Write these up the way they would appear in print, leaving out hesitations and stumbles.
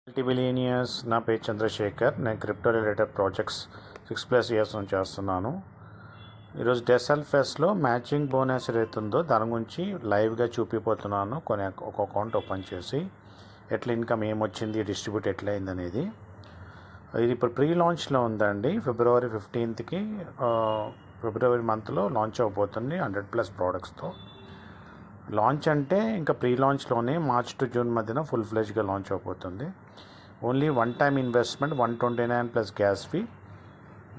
మల్టీబిలియనియర్స్. నా పేరు చంద్రశేఖర్. నేను క్రిప్టో రిలేటెడ్ ప్రాజెక్ట్స్ 6+ ఇయర్స్ నుంచి చేస్తున్నాను. ఈరోజు డెసల్ ఫెస్ట్లో మ్యాచింగ్ బోనస్ ఏదైతుందో దాని గురించి లైవ్గా చూపిపోతున్నాను. ఒక అకౌంట్ ఓపెన్ చేసి ఎట్లా ఇన్కమ్ ఏమొచ్చింది, డిస్ట్రిబ్యూట్ ఎట్లా అయిందనేది. ఇది ఇప్పుడు ప్రీ లాంచ్లో ఉందండి. ఫిబ్రవరి 15కి ఫిబ్రవరి మంత్లో లాంచ్ అవబోతుంది 100+ ప్రోడక్ట్స్తో. లాంచ్ అంటే ఇంకా ప్రీ లాంచ్లోనే మార్చ్ టు జూన్ మధ్యన ఫుల్ ఫ్లెజ్గా లాంచ్ అవబోతుంది. Only one time investment $129 plus gas fee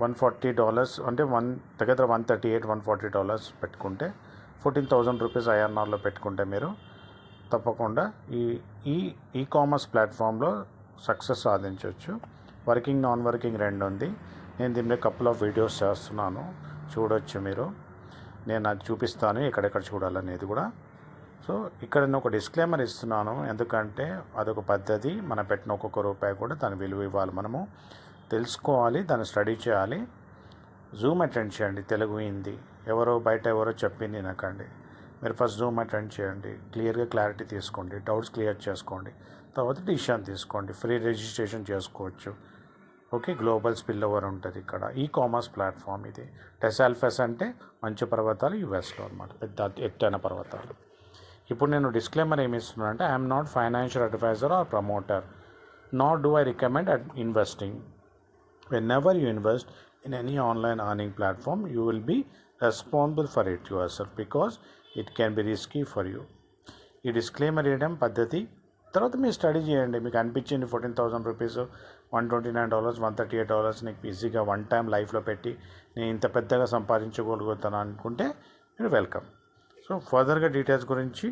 $140 అంటే దగ్గర $138-140 పెట్టుకుంటే 14,000 రూపీస్ INRలో పెట్టుకుంటే మీరు తప్పకుండా ఈ కామర్స్ ప్లాట్ఫామ్లో సక్సెస్ సాధించవచ్చు. వర్కింగ్ నాన్ వర్కింగ్ రెండు ఉంది. నేను దీని కపుల్ ఆఫ్ వీడియోస్ చేస్తున్నాను, చూడవచ్చు మీరు. నేను అది చూపిస్తాను ఎక్కడెక్కడ చూడాలనేది కూడా. సో ఇక్కడ నేను ఒక డిస్క్లైమర్ ఇస్తున్నాను, ఎందుకంటే అదొక పద్ధతి. మనం పెట్టిన ఒక్కొక్క రూపాయి కూడా దాని విలువ ఇవ్వాలి, మనము తెలుసుకోవాలి, దాన్ని స్టడీ చేయాలి. జూమ్ అటెండ్ చేయండి, తెలుగు హిందీ. బయట ఎవరో చెప్పింది వినకండి. మీరు ఫస్ట్ జూమ్ అటెండ్ చేయండి, క్లారిటీ తీసుకోండి, డౌట్స్ క్లియర్ చేసుకోండి, తర్వాత డిసిషన్ తీసుకోండి. ఫ్రీ రిజిస్ట్రేషన్ చేసుకోవచ్చు. ఓకే, గ్లోబల్ స్పిల్ ఓవర్ ఉంటుంది ఇక్కడ. ఈ కామర్స్ ప్లాట్ఫామ్ ఇది. డెసల్ ఫెస్ అంటే మంచు పర్వతాలు యుఎస్లో అనమాట, పెద్ద ఎత్తైన పర్వతాలు. ఇప్పుడు నేను డిస్క్లైమర్ ఏమి ఇస్తున్నాను అంటే, I'm not financial advisor or promoter, not do I recommend investing. whenever you invest in any online earning platform, you will be responsible for it yourself because it can be risky for you. ఈ disclaimer వేయడం పద్ధతి. తర్వాత మీరు study చేయండి. మీకు అనిపించింది 14,000 rupees, $129, $138 నీకు ఈజీగా వన్ టైం లైఫ్లో పెట్టి నేను ఇంత పెద్దగా సంపాదించగలుగుతాను అనుకుంటే మీరు వెల్కమ్. సో ఫర్దర్గా డీటెయిల్స్ గురించి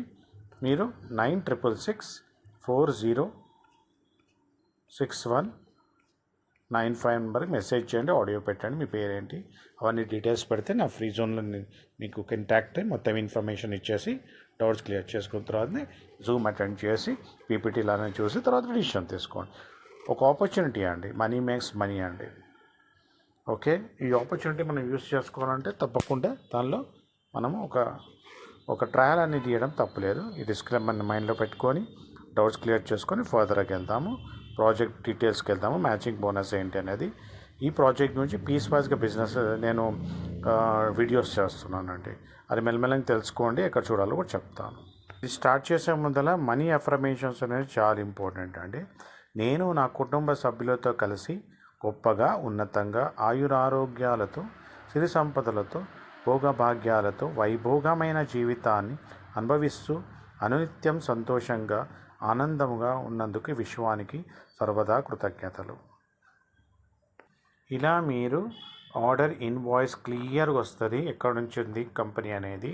మీరు 9666166195 నెంబర్కి మెసేజ్ చేయండి, ఆడియో పెట్టండి, మీ పేరేంటి, అవన్నీ డీటెయిల్స్ పెడితే నా ఫ్రీ జోన్లో మీకు కాంటాక్ట్ అయ్యి మొత్తం ఇన్ఫర్మేషన్ ఇచ్చేసి డౌట్స్ క్లియర్ చేసుకున్న తర్వాతనే జూమ్ అటెండ్ చేసి పీపీటీలానే చూసి తర్వాత డిసిషన్ తీసుకోండి. ఒక ఆపర్చునిటీ అండి, మనీ మేక్స్ మనీ అండి. ఓకే, ఈ ఆపర్చునిటీ మనం యూజ్ చేసుకోవాలంటే తప్పకుండా దానిలో మనము ఒక ట్రయల్ అనేది తీయడం తప్పులేదు. ఈ డిస్క్లైమర్ మైండ్లో పెట్టుకొని డౌట్స్ క్లియర్ చేసుకొని ఫర్దర్కి వెళ్తాము, ప్రాజెక్ట్ డీటెయిల్స్కి వెళ్తాము, మ్యాచింగ్ బోనస్ ఏంటి అనేది. ఈ ప్రాజెక్ట్ నుంచి పీస్ వైజ్గా బిజినెస్ నేను వీడియోస్ చేస్తున్నానండి, అది మెల్లమెల్లగా తెలుసుకోండి, ఎక్కడ చూడాలో కూడా చెప్తాను. ఇది స్టార్ట్ చేసే ముందర మనీ అఫర్మేషన్స్ అనేది చాలా ఇంపార్టెంట్ అండి. నేను నా కుటుంబ సభ్యులతో కలిసి గొప్పగా, ఉన్నతంగా, ఆయురారోగ్యాలతో, సిరి సంపదలతో, భోగభాగ్యాలతో వైభోగమైన జీవితాన్ని అనుభవిస్తూ అనునిత్యం సంతోషంగా, ఆనందంగా ఉన్నందుకు విశ్వానికి సర్వదా కృతజ్ఞతలు. ఇలా మీరు ఆర్డర్ ఇన్వాయిస్ క్లియర్గా వస్తుంది, ఎక్కడ నుంచి ఉంది కంపెనీ అనేది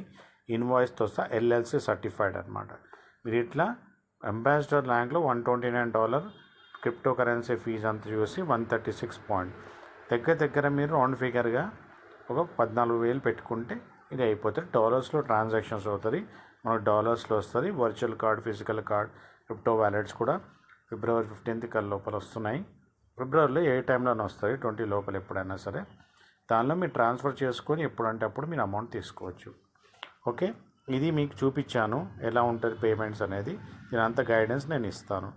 ఇన్వాయిస్తో వస్తా, LLC సర్టిఫైడ్ అనమాట. మీరు ఇట్లా అంబాసిడర్ ర్యాంక్లో $129 క్రిప్టో కరెన్సీ ఫీజు అంతా చూసి 136 దగ్గర మీరు రౌండ్ ఫిగర్గా ఒక 14,000 పెట్టుకుంటే ఇది అయిపోతుంది. డాలర్స్లో ట్రాన్సాక్షన్స్ అవుతుంది, మనకు డాలర్స్లో వస్తుంది. Virtual card, physical card, crypto wallets కూడా ఫిబ్రవరి 15th లోపల వస్తున్నాయి. ఫిబ్రవరిలో ఏ టైంలోనే వస్తుంది, 20 లోపల ఎప్పుడైనా సరే. దానిలో మీరు ట్రాన్స్ఫర్ చేసుకొని ఎప్పుడంటే అప్పుడు మీరు అమౌంట్ తీసుకోవచ్చు. ఓకే, ఇది మీకు చూపించాను ఎలా ఉంటుంది పేమెంట్స్ అనేది. దీనంతా గైడెన్స్ నేను ఇస్తాను.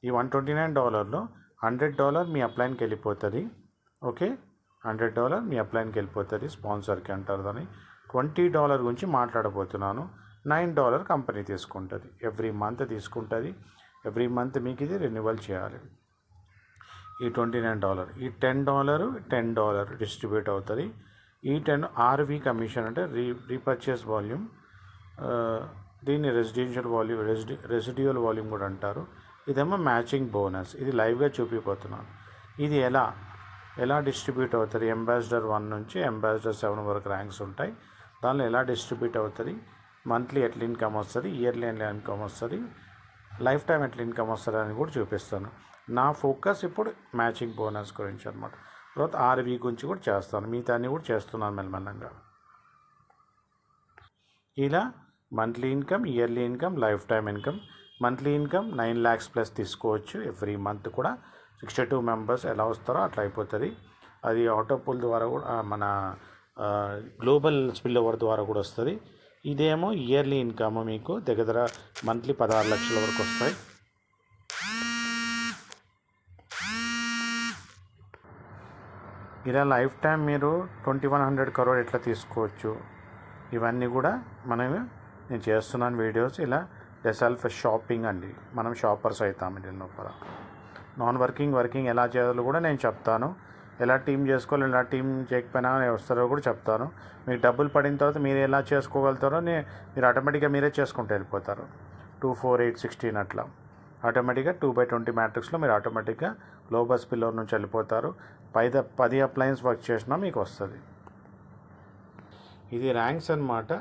ఈ $129లో $100 మీ అప్లైన్కి వెళ్ళిపోతుంది. ఓకే, $100 మీ అప్లైన్కి వెళ్ళిపోతుంది, స్పాన్సర్కి అంటారు దాన్ని. $20 గురించి మాట్లాడబోతున్నాను. $9 కంపెనీ తీసుకుంటుంది, ఎవ్రీ మంత్ తీసుకుంటుంది. ఎవ్రీ మంత్ మీకు ఇది రెన్యువల్ చేయాలి. ఈ $29, ఈ $10 డిస్ట్రిబ్యూట్ అవుతుంది. ఈ 10 RV కమిషన్ అంటే రీపర్చేస్ వాల్యూమ్, దీన్ని రెసిడ్యువల్ వాల్యూమ్ కూడా అంటారు. ఇదేమో మ్యాచింగ్ బోనస్. ఇది లైవ్గా చూపిపోతున్నాను. ఇది ఎలా డిస్ట్రిబ్యూట్ అవుతుంది. అంబాసిడర్ 1 నుంచి అంబాసిడర్ 7 వరకు ర్యాంక్స్ ఉంటాయి. దానిలో ఎలా డిస్ట్రిబ్యూట్ అవుతుంది, మంత్లీ ఎట్లా ఇన్కమ్ వస్తుంది, ఇయర్లీ ఎట్లా ఇన్కమ్ వస్తుంది, లైఫ్ టైం ఎట్లా ఇన్కమ్ వస్తుంది అని కూడా చూపిస్తాను. నా ఫోకస్ ఇప్పుడు మ్యాచింగ్ బోనస్ గురించి అనమాట. తర్వాత RV గురించి కూడా చేస్తాను, మిగతా అన్నీ కూడా చేస్తున్నాను మెల్లమెల్లంగా. ఇలా monthly income, yearly income, life time income. Monthly income 9 lakhs plus తీసుకోవచ్చు ఎవ్రీ మంత్ కూడా. 62 మెంబర్స్ ఎలా వస్తారో అట్లా అయిపోతుంది. అది ఆటో పూల్ ద్వారా కూడా, మన గ్లోబల్ స్పిల్ ఓవర్ ద్వారా కూడా వస్తుంది. ఇదేమో ఇయర్లీ ఇన్కమ్ మీకు దగ్గర మంత్లీ 16 లక్షల వరకు వస్తాయి. ఇలా లైఫ్ టైం మీరు 2100 crore ఎట్లా తీసుకోవచ్చు, ఇవన్నీ కూడా నేను చేస్తున్నాను వీడియోస్. ఇలా సెల్ఫ్ షాపింగ్ అండి, మనం షాపర్స్ అవుతాం దీని లోపల. నాన్ వర్కింగ్ ఎలా చేయాలో కూడా నేను చెప్తాను. ఎలా టీం చేసుకోవాలి, ఎలా టీం చేయకపోయినా వస్తారో కూడా చెప్తాను. మీకు డబ్బులు పడిన తర్వాత మీరు ఎలా చేసుకోగలుగుతారో మీరు ఆటోమేటిక్గా మీరే చేసుకుంటూ వెళ్ళిపోతారు. 2, 4, 8, 16 అట్లా ఆటోమేటిక్గా 2/20 మ్యాట్రిక్స్లో మీరు ఆటోమేటిక్గా లోబస్ పిల్లర్ నుంచి వెళ్ళిపోతారు. 10 అప్లయన్స్ వర్క్ చేసినా మీకు వస్తుంది. ఇది ర్యాంక్స్ అన్నమాట.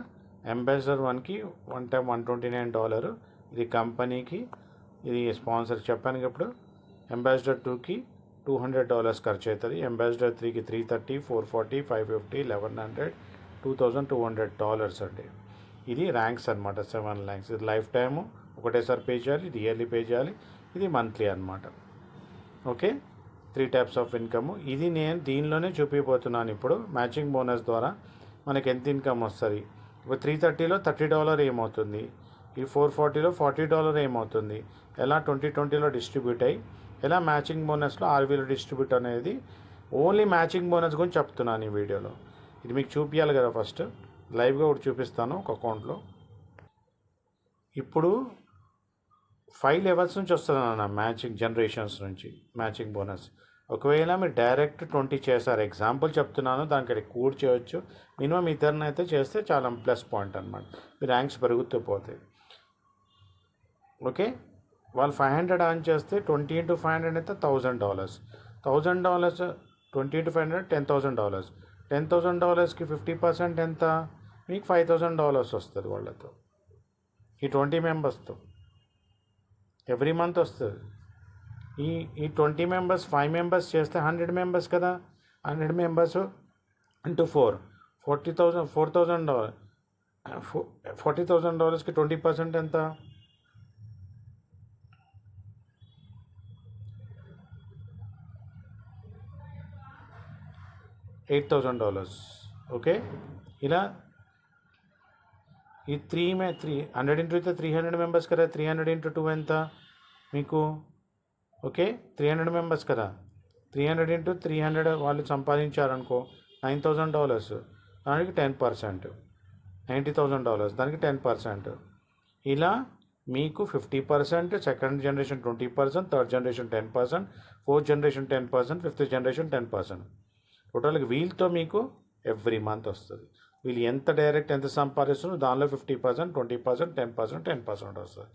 అంబాసిడర్ 1కి వన్ టైం $129. ఇది కంపెనీకి, ఇది స్పాన్సర్ చెప్పాను. ఇప్పుడు అంబాసిడర్ 2కి $200 ఖర్చు అవుతుంది. అంబాసిడర్ 3కి $330, $440, $550, $1100, $2200 అండి. ఇది ర్యాంక్స్ అనమాట. 7 ర్యాంక్స్. ఇది లైఫ్ టైము ఒకటేసారి పే చేయాలి, ఇది ఇయర్లీ పే చేయాలి, ఇది మంత్లీ అనమాట. Okay, 3 types of income. ఇది నేను దీనిలోనే చూపిపోతున్నాను. ఇప్పుడు మ్యాచింగ్ బోనస్ ద్వారా మనకి ఎంత ఇన్కమ్ వస్తుంది. ఇప్పుడు 330లో $30 ఏమవుతుంది, ఈ 440లో $40 ఏమవుతుంది, ఎలా 2020లో డిస్ట్రిబ్యూట్ అయ్యి ఎలా మ్యాచింగ్ బోనస్లో 6,000 డిస్ట్రిబ్యూట్ అనేది ఓన్లీ మ్యాచింగ్ బోనస్ గురించి చెప్తున్నాను ఈ వీడియోలో. ఇది మీకు చూపించాలి కదా, ఫస్ట్ లైవ్గా ఒకటి చూపిస్తాను ఒక అకౌంట్లో. ఇప్పుడు 5 లెవెల్స్ నుంచి వస్తుంది అన్న మ్యాచింగ్ జనరేషన్స్ నుంచి మ్యాచింగ్ బోనస్. ఒకవేళ మీరు డైరెక్ట్ 20 చేశారు, ఎగ్జాంపుల్ చెప్తున్నాను, దానికి కూడ్ చేయొచ్చు. మినిమం ఇతరుని అయితే చేస్తే చాలా ప్లస్ పాయింట్ అనమాట. మీ ర్యాంక్స్ పెరుగుతూ పోతాయి. ఓకే, వాళ్ళు 500 ఆన్ చేస్తే 20 into 500 అయితే $1,000. $1,000 20 into 500 $10,000. $10,000కి 50% ఎంత, మీకు $5,000 వస్తుంది వాళ్ళతో. ఈ 20 మెంబర్స్తో ఎవ్రీ మంత్ వస్తుంది. ఈ 20 మెంబర్స్ 5 మెంబర్స్ చేస్తే 100 మెంబర్స్ కదా. 100 మెంబర్స్ ఇంటూ 4 $40,000. $40,000కి 20% ఎంత, $8,000. ఓకే, ఇలా ఈ 100 into 300 మెంబర్స్ కదా. 300 into 2 ఎంత మీకు, ఓకే 300 మెంబర్స్ కదా. 300 into 300 వాళ్ళు సంపాదించారనుకో $9,000, దానికి 10%. $90,000 దానికి 10%. ఇలా మీకు 50%, second generation 20%, third generation 10%, fourth generation 10%, fifth generation 10%. టోటల్గా వీళ్ళతో మీకు ఎవ్రీ మంత్ వస్తుంది. వీళ్ళు ఎంత సంపాదిస్తున్నారు దానిలో 50%, 20%, 10%, 10% వస్తుంది.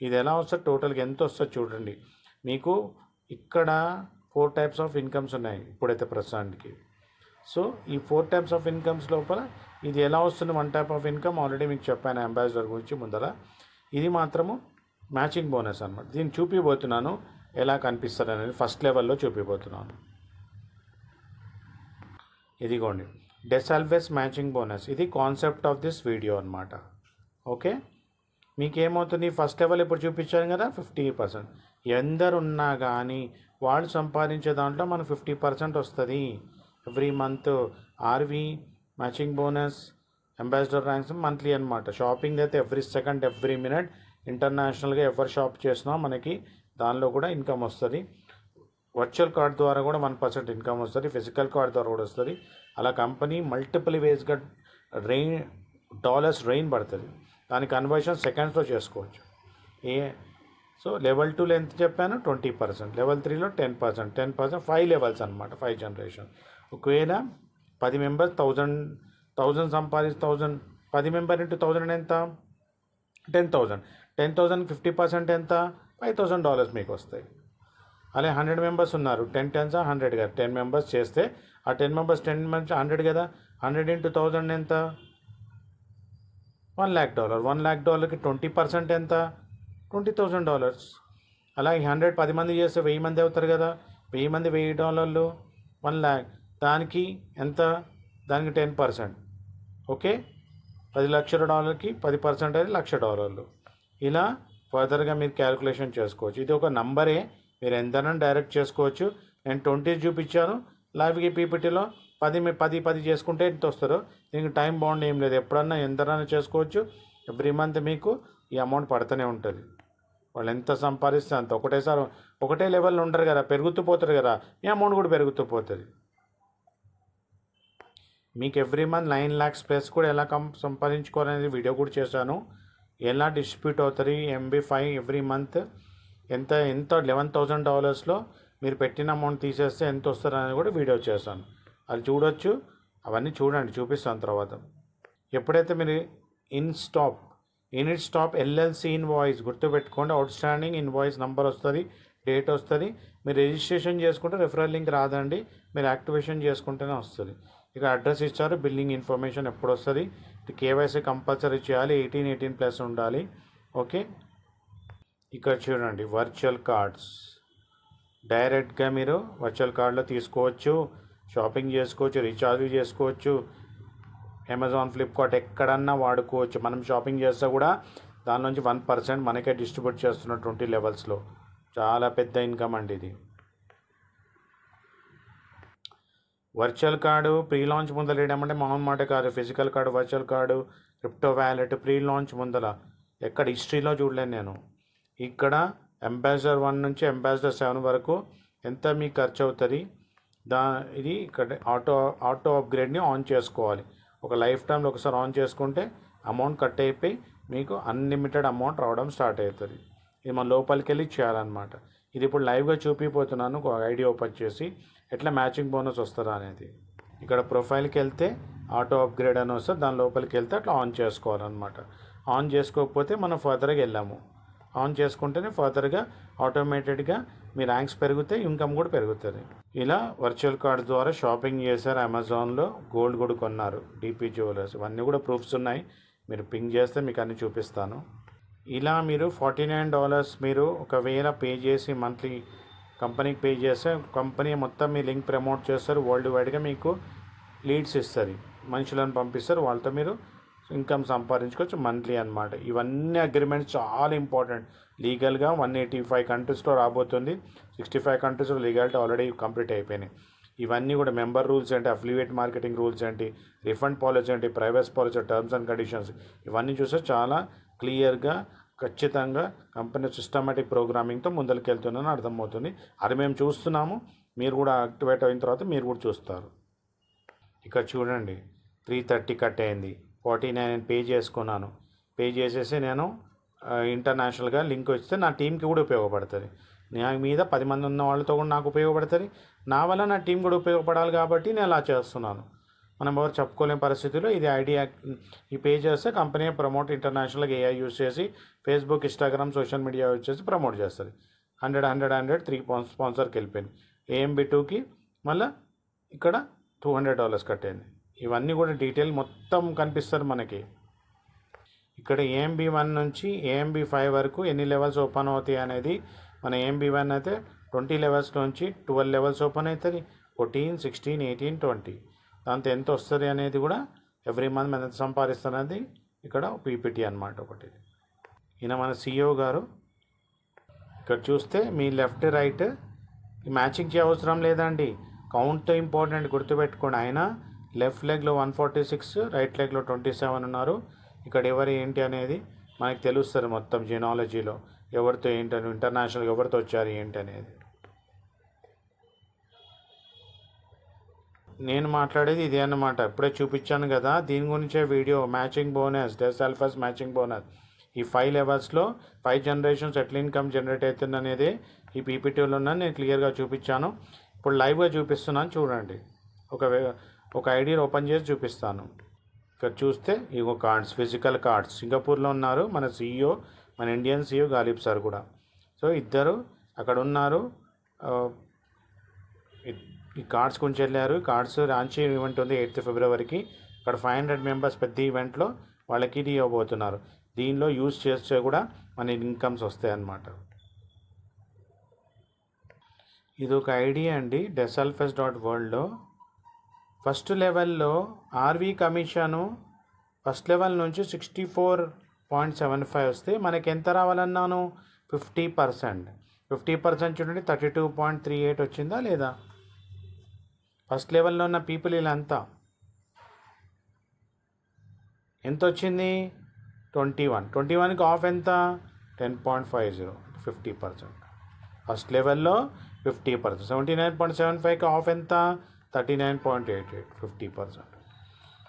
ఇది ఎలా వస్తుంది, టోటల్గా ఎంత వస్తుంది చూడండి. మీకు ఇక్కడ 4 టైప్స్ ఆఫ్ ఇన్కమ్స్ ఉన్నాయి ఇప్పుడైతే ప్రస్తుతానికి. సో ఈ 4 టైప్స్ ఆఫ్ ఇన్కమ్స్ లోపల ఇది ఎలా వస్తుంది, 1 టైప్ ఆఫ్ ఇన్కమ్ ఆల్రెడీ మీకు చెప్పాను అంబాసిడర్ గురించి ముందర. ఇది మాత్రము మ్యాచింగ్ బోనస్ అనమాట. దీన్ని చూపిపోతున్నాను ఎలా కనిపిస్తుంది అనేది ఫస్ట్ లెవెల్లో చూపిపోతున్నాను. ఇదిగోండి డెసాల్వెస్ మ్యాచింగ్ బోనస్. ఇది కాన్సెప్ట్ ఆఫ్ దిస్ వీడియో అనమాట. ఓకే, మీకేమవుతుంది, ఫస్ట్ లెవెల్ ఇప్పుడు చూపించాను కదా 50%. ఎందరున్నా కానీ వాళ్ళు సంపాదించే దాంట్లో మనకు 50% వస్తుంది every month. RV matching bonus, ambassador ranks monthly అనమాట. షాపింగ్ అయితే ఎవ్రీ సెకండ్, ఎవ్రీ మినిట్ ఇంటర్నేషనల్గా ఎవరు షాప్ చేసినా మనకి దానిలో కూడా ఇన్కమ్ వస్తుంది. వర్చువల్ కార్డ్ ద్వారా కూడా 1% ఇన్కమ్ వస్తుంది, ఫిజికల్ కార్డ్ ద్వారా కూడా వస్తుంది. అలా కంపెనీ మల్టిపుల్ వేస్గా డాలర్స్ రెయిన్ పడుతుంది. దాని కన్వర్షన్ సెకండ్స్లో చేసుకోవచ్చు. సో లెవెల్ 2లో ఎంత చెప్పాను, 20%. లెవెల్ 3లో 10%, 5 లెవెల్స్ అనమాట, 5 జనరేషన్. ఒకవేళ 10 మెంబర్స్ 1000 సంపాదిస్తే 10 మెంబర్ ఇంటూ 1000 ఎంత, 10,000. 10,000 50% ఎంత, $5,000 మీకు వస్తాయి. అలాగే 100 మెంబర్స్ ఉన్నారు, 10 10s 100 కదా. 10 మెంబర్స్ చేస్తే ఆ 10 మెంబర్స్ 100 కదా. 100 into 1000 ఎంత, $1,00,000. $1,00,000కి 20% ఎంత, $20,000. అలాగే 100 10 మంది చేస్తే 1000 మంది అవుతారు కదా. 1000 మంది $1,000, 1,00,000. దానికి ఎంత, దానికి 10%. ఓకే, $10,00,000కి 10% అయితే $1,00,000. ఇలా ఫర్దర్గా మీరు క్యాలిక్యులేషన్ చేసుకోవచ్చు. ఇది ఒక నంబరే, మీరు ఎంతైనా డైరెక్ట్ చేసుకోవచ్చు. నేను 20 చూపించాను. లైవ్కి పీపీటీలో 10 చేసుకుంటే ఎంత వస్తారో. దీనికి టైం బాండ్ ఏం లేదు, ఎప్పుడన్నా ఎంతైనా చేసుకోవచ్చు. ఎవ్రీ మంత్ మీకు ఈ అమౌంట్ పడుతూనే ఉంటుంది. వాళ్ళు ఎంత సంపాదిస్తే అంత. ఒకటే లెవెల్లో ఉండరు కదా, పెరుగుతూ పోతారు కదా, ఈ అమౌంట్ కూడా పెరుగుతూ పోతుంది. మీకు ఎవ్రీ మంత్ 9 lakhs ప్లస్ కూడా ఎలా సంపాదించుకోవాలనేది వీడియో కూడా చేశాను. ఎలా డిస్ట్రిబ్యూట్ అవుతుంది MB5 ఎవ్రీ మంత్, ఎంత $11,000 మీరు పెట్టిన అమౌంట్ తీసేస్తే ఎంత వస్తుంది అనేది కూడా వీడియో చేశాను. అది చూడొచ్చు. అవన్నీ చూడండి, చూపిస్తాను తర్వాత. ఎప్పుడైతే మీరు యూనిట్ స్టాప్ LLC ఇన్వాయిస్ గుర్తుపెట్టుకోండి. అవుట్ స్టాండింగ్ ఇన్వాయిస్ నెంబర్ వస్తుంది, డేట్ వస్తుంది. మీరు రిజిస్ట్రేషన్ చేసుకుంటే రిఫరల్ లింక్ రాదండి, మీరు యాక్టివేషన్ చేసుకుంటేనే వస్తుంది. ఇక అడ్రస్ ఇచ్చారు, బిల్లింగ్ ఇన్ఫర్మేషన్ ఎప్పుడు వస్తుంది. KYC కంపల్సరీ చేయాలి, 18+ ఉండాలి. ఓకే, ఇక్కడ చూడండి వర్చువల్ కార్డ్స్. డైరెక్ట్గా మీరు వర్చువల్ కార్డులో తీసుకోవచ్చు, షాపింగ్ చేసుకోవచ్చు, రీఛార్జ్ చేసుకోవచ్చు. అమెజాన్, ఫ్లిప్కార్ట్ ఎక్కడన్నా వాడుకోవచ్చు. మనం షాపింగ్ చేస్తే కూడా దాని నుంచి 1% మనకే డిస్ట్రిబ్యూట్ చేస్తున్న 20 లెవెల్స్లో. చాలా పెద్ద ఇన్కమ్ అండి ఇది. వర్చువల్ కార్డు ప్రీ లాంచ్ ముందర వేయడమంటే మామూలు మాట కాదు. Physical card, virtual card, crypto wallet pre launch ముందర ఎక్కడ హిస్టరీలో చూడలేను నేను. ఇక్కడ అంబాసిడర్ 1 నుంచి అంబాసిడర్ 7 వరకు ఎంత మీకు ఖర్చు అవుతుంది. ఇది ఇక్కడ ఆటో అప్గ్రేడ్ని ఆన్ చేసుకోవాలి. ఒక లైఫ్ టైంలో ఒకసారి ఆన్ చేసుకుంటే అమౌంట్ కట్ అయిపోయి మీకు అన్లిమిటెడ్ అమౌంట్ రావడం స్టార్ట్ అవుతుంది. ఇది మన లోపలికి వెళ్ళి చేయాలన్నమాట. ఇది ఇప్పుడు లైవ్గా చూపిపోతున్నాను. ఒక ఐడి ఓపెన్ చేసి ఎట్లా మ్యాచింగ్ బోనస్ వస్తుందా అనేది. ఇక్కడ ప్రొఫైల్కి వెళ్తే ఆటో అప్గ్రేడ్ అని వస్తే దాని లోపలికి వెళ్తే అట్లా ఆన్ చేసుకోవాలన్నమాట. ఆన్ చేసుకోకపోతే మనం ఫర్దర్గా వెళ్ళాము. ఆన్ చేసుకుంటేనే ఫర్దర్గా ఆటోమేటెడ్గా మీ ర్యాంక్స్ పెరుగుతాయి, ఇన్కమ్ కూడా పెరుగుతుంది. ఇలా వర్చువల్ కార్డ్ ద్వారా షాపింగ్ చేశారు, అమెజాన్లో గోల్డ్ కూడా కొన్నారు, DP జ్యువెలర్స్. ఇవన్నీ కూడా ప్రూఫ్స్ ఉన్నాయి, మీరు పింగ్ చేస్తే మీకు అన్నీ చూపిస్తాను. ఇలా మీరు $49 మీరు ఒకవేళ పే చేసి మంత్లీ కంపెనీకి పే చేస్తే కంపెనీ మొత్తం మీ లింక్ ప్రమోట్ చేస్తారు. వరల్డ్ వైడ్గా మీకు లీడ్స్ ఇస్తారు, మనుషులను పంపిస్తారు, వాళ్ళతో మీరు ఇన్కమ్ సంపాదించుకోవచ్చు మంత్లీ అన్నమాట. ఇవన్నీ అగ్రిమెంట్స్ చాలా ఇంపార్టెంట్. లీగల్గా 185 కంట్రీస్లో రాబోతుంది. 65 కంట్రీస్లో లీగాలిటీ ఆల్రెడీ కంప్లీట్ అయిపోయినాయి. ఇవన్నీ కూడా మెంబర్ రూల్స్ ఏంటి, అఫిలియేట్ మార్కెటింగ్ రూల్స్ ఏంటి, రిఫండ్ పాలసీ ఏంటి, privacy policy, terms and conditions, ఇవన్నీ చూస్తే చాలా క్లియర్గా ఖచ్చితంగా కంపెనీ సిస్టమేటిక్ ప్రోగ్రామింగ్తో ముందరికి వెళ్తుందని అర్థమవుతుంది. అది మేము చూస్తున్నాము, మీరు కూడా యాక్టివేట్ అయిన తర్వాత మీరు కూడా చూస్తారు. ఇక్కడ చూడండి 330 కట్ అయింది, 49 పే చేసుకున్నాను. పే చేసేసి నేను ఇంటర్నేషనల్గా లింక్ వస్తే నా టీంకి కూడా ఉపయోగపడుతుంది. నా మీద 10 మంది ఉన్న వాళ్ళతో కూడా నాకు ఉపయోగపడుతుంది. నా వల్ల నా టీం కూడా ఉపయోగపడాలి కాబట్టి నేను అలా చేస్తున్నాను. మనం ఎవరు చెప్పుకోలేని పరిస్థితుల్లో ఇది ఐడియా ఈ పే చేస్తే కంపెనీ ప్రమోట్ ఇంటర్నేషనల్గా AI యూజ్ చేసి Facebook, Instagram, social media use చేసి ప్రమోట్ చేస్తుంది. 100 3 స్పాన్సర్కి వెళ్ళిపోయింది. AMB2కి మళ్ళీ ఇక్కడ $200 కట్టయింది. ఇవన్నీ కూడా డీటెయిల్ మొత్తం కనిపిస్తారు మనకి. ఇక్కడ AMB1 నుంచి AMB5 వరకు ఎన్ని లెవెల్స్ ఓపెన్ అవుతాయి అనేది. మన AMB1 అయితే 20 లెవెల్స్ నుంచి 12 లెవెల్స్ ఓపెన్ అవుతుంది. 14, 16, 18, 20 దాంతో ఎంత వస్తుంది అనేది కూడా ఎవ్రీ మంత్ మనం ఎంత సంపాదిస్తున్నది ఇక్కడ PPT అన్నమాట. ఒకటి ఈయన మన CEO గారు. ఇక్కడ చూస్తే మీ లెఫ్ట్ రైట్ మ్యాచింగ్ అవసరం లేదండి, కౌంట్ ఇంపార్టెంట్ గుర్తుపెట్టుకోండి. ఆయన లెఫ్ట్ లెగ్లో 146, రైట్ లెగ్లో 27 ఉన్నారు. ఇక్కడ ఎవరు ఏంటి అనేది మనకి తెలుస్తుంది మొత్తం జీనాలజీలో, ఎవరితో ఏంటని, ఇంటర్నేషనల్గా ఎవరితో వచ్చారు ఏంటి అనేది. నేను మాట్లాడేది ఇదే అన్నమాట, ఇప్పుడే చూపించాను కదా, దీని గురించే వీడియో. మ్యాచింగ్ బోనస్, డెసల్ఫస్ మ్యాచింగ్ బోనస్, ఈ 5 లెవెల్స్లో 5 జనరేషన్స్ ఎట్లా ఇన్కమ్ జనరేట్ అవుతుంది అనేది ఈ PPTలో నేను క్లియర్గా చూపించాను. ఇప్పుడు లైవ్గా చూపిస్తున్నాను చూడండి. ఒక ఐడి ఓపెన్ చేసి చూపిస్తాను. ఇక్కడ చూస్తే ఇగో కార్డ్స్, ఫిజికల్ కార్డ్స్. సింగపూర్లో ఉన్నారు మన CEO, మన ఇండియన్ CEO గాలిబ్ సార్ కూడా. సో ఇద్దరు అక్కడ ఉన్నారు. ఈ కార్డ్స్ గురించి వెళ్ళారు. కార్డ్స్ రాంచీ ఈవెంట్ ఉంది 8th ఫిబ్రవరికి. అక్కడ 500 మెంబర్స్ పెద్ద ఈవెంట్లో వాళ్ళకి ఇది ఇవ్వబోతున్నారు. దీనిలో యూజ్ చేస్తే కూడా మన ఇన్కమ్స్ వస్తాయి అన్నమాట. ఇది ఒక ఐడియా అండి. desalfes.worldలో ఫస్ట్ లెవెల్లో RV కమిషను ఫస్ట్ లెవెల్ నుంచి 64.75 వస్తే మనకి ఎంత రావాలన్నాను, 50%. 50% చూడండి 32.38 వచ్చిందా లేదా. ఫస్ట్ లెవెల్లో ఉన్న పీపుల్ వీళ్ళంతా ఎంత వచ్చింది, 21కి ఆఫ్ ఎంత, 10.50, 50%. ఫస్ట్ లెవెల్లో 50%. 79.75కి ఆఫ్ ఎంత, 39.88, 50%.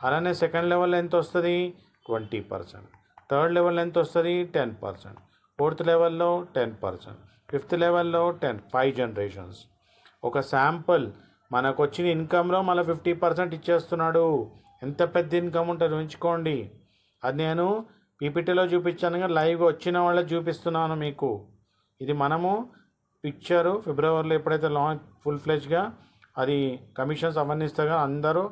అలానే సెకండ్ లెవెల్లో ఎంత వస్తుంది 20%, థర్డ్ లెవెల్లో ఎంత వస్తుంది 10%, ఫోర్త్ లెవెల్లో 10%, ఫిఫ్త్ లెవెల్లో 5 జనరేషన్స్. ఒక శాంపుల్ మనకు వచ్చిన ఇన్కంలో మళ్ళీ 50% ఇచ్చేస్తున్నాడు. ఎంత పెద్ద ఇన్కమ్ ఉంటుంది ఉంచుకోండి. అది నేను పీపీటీలో చూపించాను కానీ లైవ్గా వచ్చిన వాళ్ళే చూపిస్తున్నాను మీకు. ఇది మనము పిక్చరు ఫిబ్రవరిలో ఎప్పుడైతే లాంచ్ ఫుల్ ఫ్లెజ్గా అది కమిషన్స్ అవన్నీ ఇస్తాగా అందరూ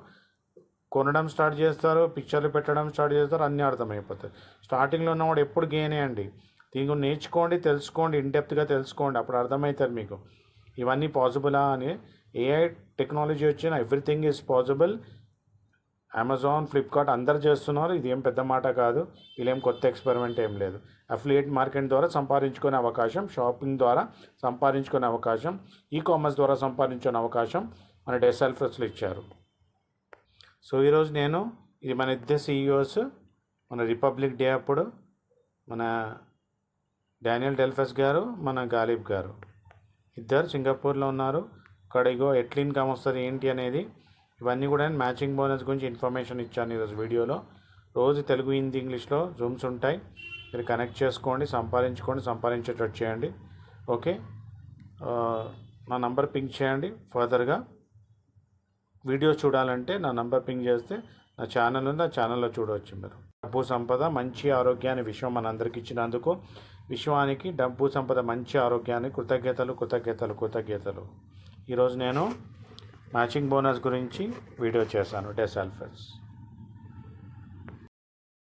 కొనడం స్టార్ట్ చేస్తారు, పిక్చర్లు పెట్టడం స్టార్ట్ చేస్తారు, అన్నీ అర్థమైపోతాయి. స్టార్టింగ్లో ఉన్నవాడు ఎప్పుడు గెయిన్ అయ్యండి. దీని గురించి నేర్చుకోండి, తెలుసుకోండి, ఇన్డెప్త్గా తెలుసుకోండి, అప్పుడు అర్థమవుతుంది మీకు ఇవన్నీ పాసిబులా అని. ఏఐ టెక్నాలజీ వచ్చిన everything is possible. Amazon, Flipkart అందరు చేస్తున్నారు. ఇది ఏం పెద్ద మాట కాదు, వీళ్ళేం కొత్త ఎక్స్పెరిమెంట్ ఏం లేదు. అఫిలియేట్ మార్కెట్ ద్వారా సంపాదించుకునే అవకాశం, షాపింగ్ ద్వారా సంపాదించుకునే అవకాశం, ఈ కామర్స్ ద్వారా సంపాదించుకునే అవకాశం మన డెసల్ఫర్స్లో ఇచ్చారు. సో ఈరోజు ఇది మన ఇద్దరు సీఈఓస్ మన రిపబ్లిక్ డే అప్పుడు మన డానియల్ డెల్ఫస్ గారు, మన గాలిబ్ గారు ఇద్దరు సింగపూర్లో ఉన్నారు. ఇక్కడ ఎట్లా ఇన్కమ్ వస్తుంది ఏంటి అనేది ఇవన్నీ కూడా నేను మ్యాచింగ్ బోనస్ గురించి ఇన్ఫర్మేషన్ ఇచ్చాను ఈరోజు వీడియోలో. రోజు తెలుగు, హిందీ, ఇంగ్లీష్లో జూమ్స్ ఉంటాయి. మీరు కనెక్ట్ చేసుకోండి, సంపాదించేటట్టు చేయండి. ఓకే, నా నంబర్ పింక్ చేయండి. ఫర్దర్గా వీడియో చూడాలంటే నా నంబర్ పింక్ చేస్తే నా ఛానల్ ఉంది, ఆ ఛానల్లో చూడవచ్చు మీరు. డబ్బు సంపద మంచి ఆరోగ్యాన్ని విశ్వం మనందరికి ఇచ్చినందుకు విశ్వానికి డబ్బు సంపద మంచి ఆరోగ్యాన్ని కృతజ్ఞతలు. ఈరోజు నేను మ్యాచింగ్ బోనస్ గురించి వీడియో చేశాను డెసల్ఫర్స్.